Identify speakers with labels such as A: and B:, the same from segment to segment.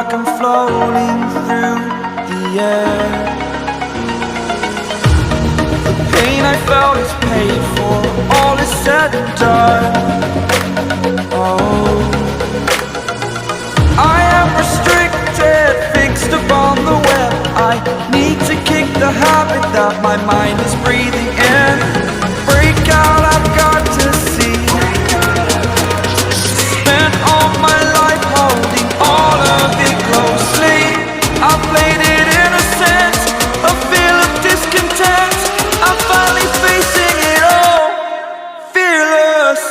A: like I'm floating through the air. The pain I felt is paid for, all is said and done. Oh, I am restricted, fixed upon the web. I need to kick the habit that my mind is breathing in. Break out, I've got to see. Spent all my life holding all of it closely. I played it innocent, a feel of discontent. I'm finally facing it all, fearless.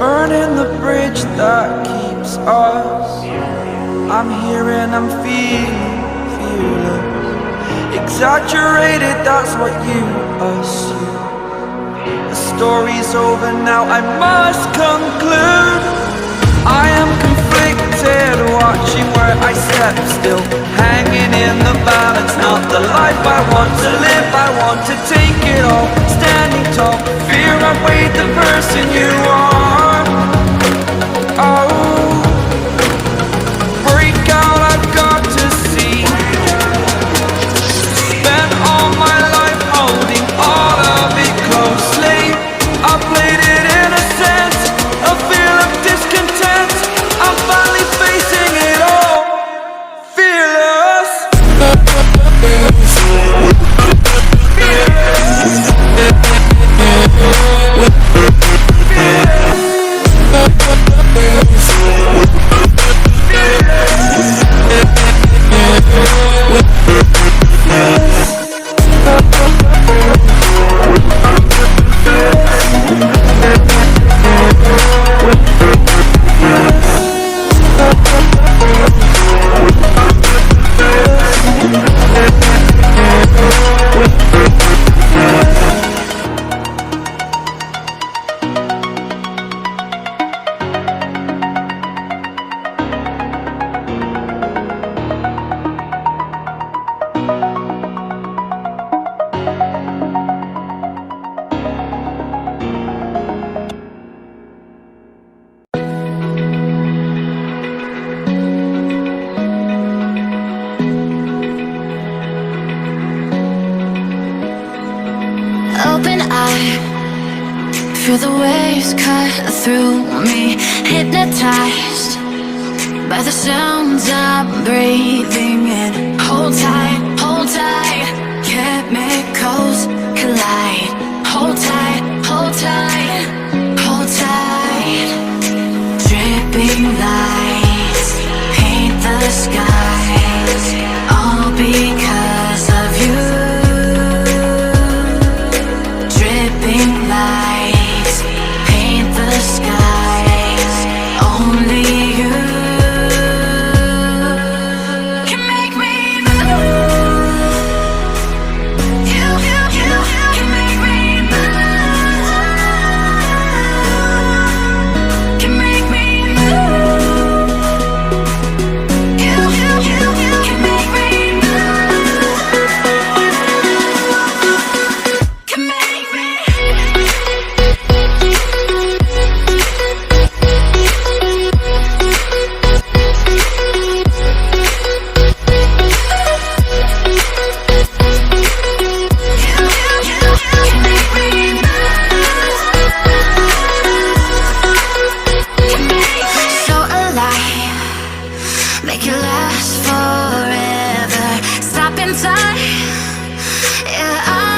A: Burning the bridge that keeps us. I'm here and I'm feeling fearless. Exaggerated, that's what you assume. The story's over now, I must conclude. I am conflicted, watching where I step still, hanging in the balance. Not the life I want to live, I want to take it all. Standing tall, fear I weighed the person you are. Oh, break out, I've got to see. Spent all my life holding all of it closely. I played it innocent, a feel of discontent. I'm finally facing it all, fearless.
B: Open eye, feel the waves cut through me. Hypnotized by the sounds I'm breathing in. Hold tight, hold tight. Chemicals collide. Hold tight, hold tight, hold tight. Dripping lights paint the skies, all because of you. Dripping lights paint the skies, only you can make me move. You can make me move. Can make me move. You can make me move. Can make me. So alive, make it last forever. Stop in time, yeah.